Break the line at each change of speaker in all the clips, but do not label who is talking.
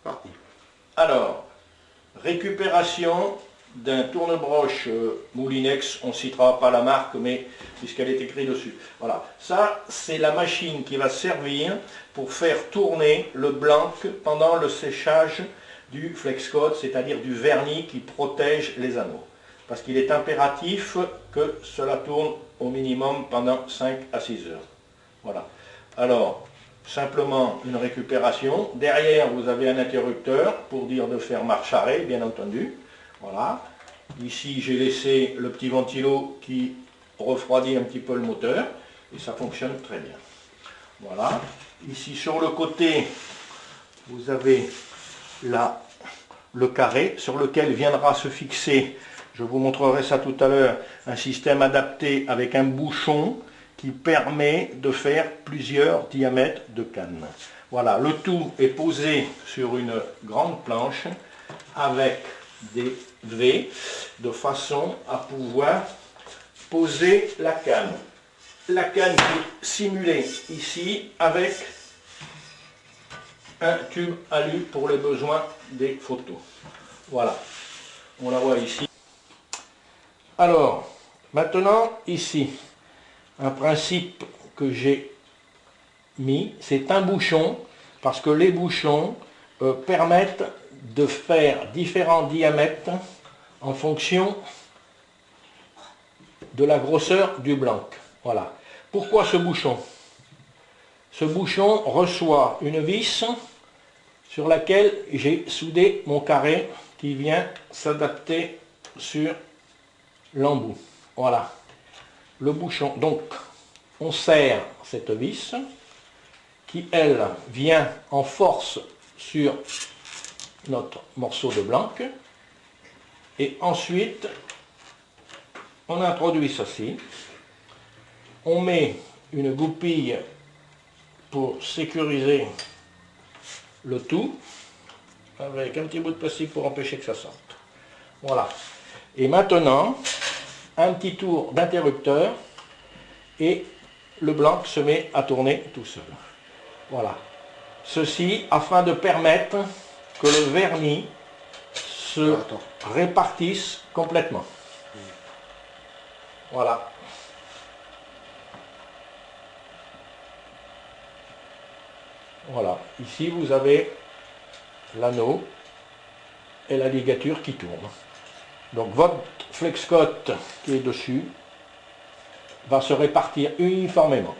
parti.
Alors, récupération d'un tourne-broche Moulinex, on ne citera pas la marque, mais puisqu'elle est écrite dessus. Voilà, ça c'est la machine qui va servir pour faire tourner le blanc pendant le séchage du FlexCoat, c'est-à-dire du vernis qui protège les anneaux. Parce qu'il est impératif que cela tourne au minimum pendant 5 à 6 heures. Voilà. Alors, simplement une récupération. Derrière, vous avez un interrupteur pour dire de faire marche arrêt, bien entendu. Voilà. Ici, j'ai laissé le petit ventilo qui refroidit un petit peu le moteur et ça fonctionne très bien. Voilà. Ici, sur le côté, vous avez là le carré sur lequel viendra se fixer, je vous montrerai ça tout à l'heure, un système adapté avec un bouchon qui permet de faire plusieurs diamètres de canne. Voilà, le tout est posé sur une grande planche avec des V de façon à pouvoir poser la canne. La canne qui est simulée ici avec un tube alu pour les besoins des photos. Voilà, on la voit ici. Alors, maintenant ici, un principe que j'ai mis, c'est un bouchon, parce que les bouchons permettent de faire différents diamètres en fonction de la grosseur du blanc. Voilà. Pourquoi ce bouchon? Ce bouchon reçoit une vis sur laquelle j'ai soudé mon carré qui vient s'adapter sur l'embout. Voilà. Le bouchon. Donc, on serre cette vis qui, elle, vient en force sur notre morceau de blanc. Et ensuite, on introduit ceci. On met une goupille pour sécuriser le tout, avec un petit bout de plastique pour empêcher que ça sorte. Voilà. Et maintenant, un petit tour d'interrupteur et le blanc se met à tourner tout seul. Voilà. Ceci afin de permettre que le vernis se répartisse complètement. Voilà. Voilà. Ici, vous avez l'anneau et la ligature qui tourne. Donc votre FlexCoat qui est dessus va se répartir uniformément.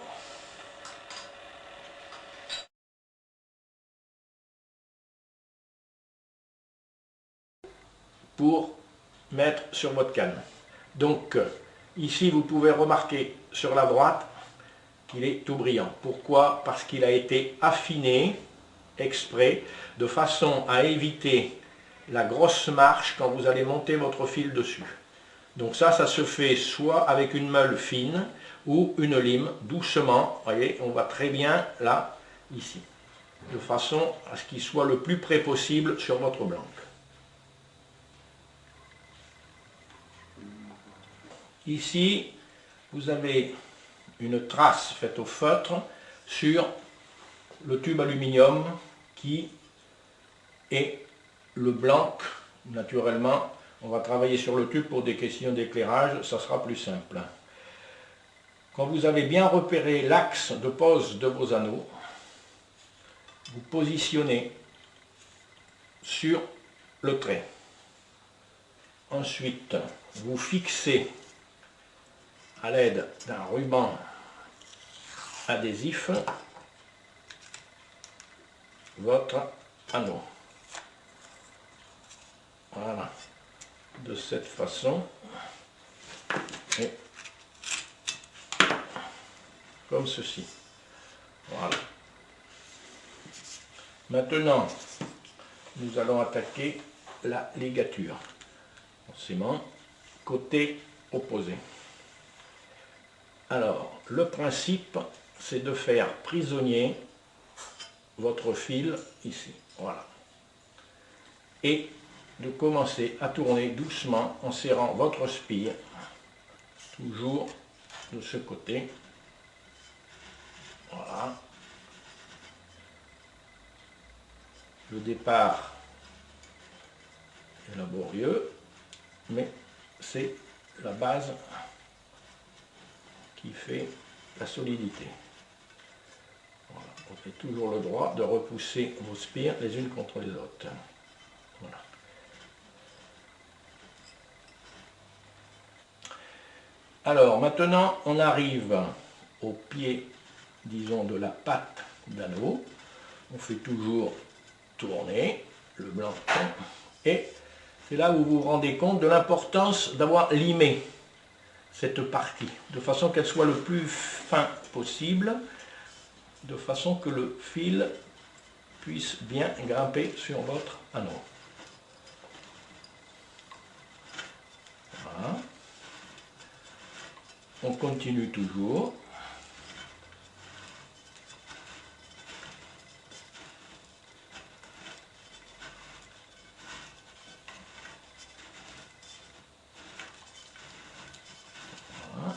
Pour mettre sur votre canne. Donc ici vous pouvez remarquer sur la droite qu'il est tout brillant. Pourquoi? Parce qu'il a été affiné exprès de façon à éviter la grosse marche quand vous allez monter votre fil dessus. Donc ça se fait soit avec une meule fine ou une lime, doucement. Vous voyez, on va très bien là, ici, de façon à ce qu'il soit le plus près possible sur votre blanc. Ici, vous avez une trace faite au feutre sur le tube aluminium qui est le blanc. Naturellement, on va travailler sur le tube pour des questions d'éclairage, ça sera plus simple. Quand vous avez bien repéré l'axe de pose de vos anneaux, vous positionnez sur le trait. Ensuite, vous fixez à l'aide d'un ruban adhésif votre anneau. Voilà, de cette façon, et comme ceci. Voilà. Maintenant, nous allons attaquer la ligature. Forcément, côté opposé. Alors, le principe, c'est de faire prisonnier votre fil ici. Voilà. Et de commencer à tourner doucement en serrant votre spire, toujours de ce côté. Voilà. Le départ est laborieux, mais c'est la base qui fait la solidité. Voilà. Vous avez toujours le droit de repousser vos spires les unes contre les autres. Voilà. Alors maintenant on arrive au pied, disons, de la patte d'anneau. On fait toujours tourner le blanc et c'est là où vous vous rendez compte de l'importance d'avoir limé cette partie de façon qu'elle soit le plus fin possible, de façon que le fil puisse bien grimper sur votre anneau. Voilà. On continue toujours. Voilà.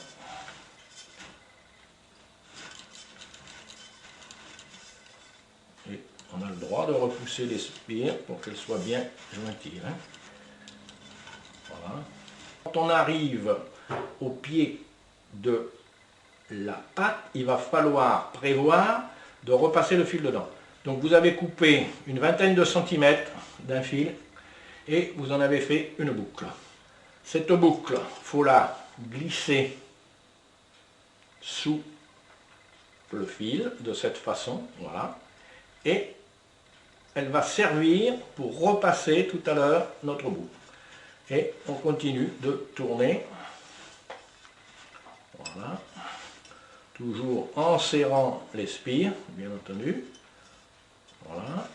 Et on a le droit de repousser les spires pour qu'elles soient bien jointives. Voilà. Quand on arrive au pied de la patte, il va falloir prévoir de repasser le fil dedans. Donc vous avez coupé une vingtaine de centimètres d'un fil et vous en avez fait une boucle. Cette boucle, il faut la glisser sous le fil de cette façon, voilà, et elle va servir pour repasser tout à l'heure notre boucle. Et on continue de tourner. Voilà. Toujours en serrant les spires, bien entendu. Voilà.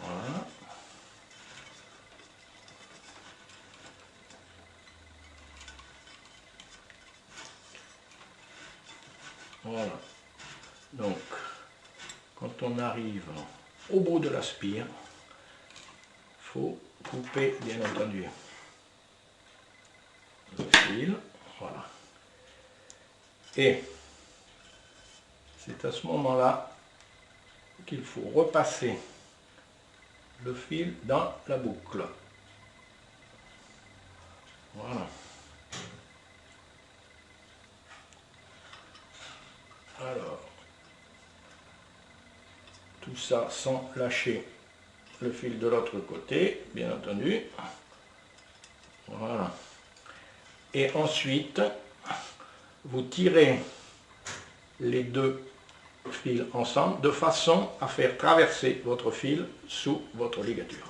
Voilà. Voilà. Donc, quand on arrive au bout de la spire, il faut couper, bien entendu, le fil. Voilà. Et c'est à ce moment-là qu'il faut repasser le fil dans la boucle. Voilà. Alors, tout ça sans lâcher le fil de l'autre côté, bien entendu. Voilà. Et ensuite, vous tirez les deux fils ensemble de façon à faire traverser votre fil sous votre ligature.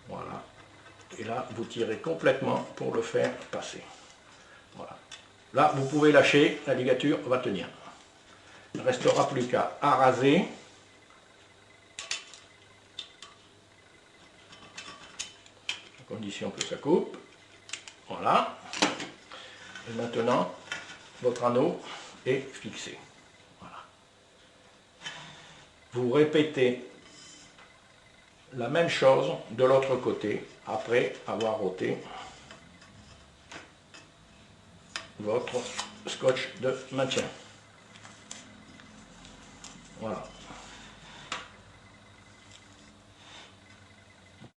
Voilà. Et là, vous tirez complètement pour le faire passer. Voilà. Là, vous pouvez lâcher, la ligature va tenir. Il ne restera plus qu'à araser. À condition que ça coupe. Voilà. Et maintenant, votre anneau est fixé. Voilà. Vous répétez la même chose de l'autre côté après avoir ôté votre scotch de maintien. Voilà.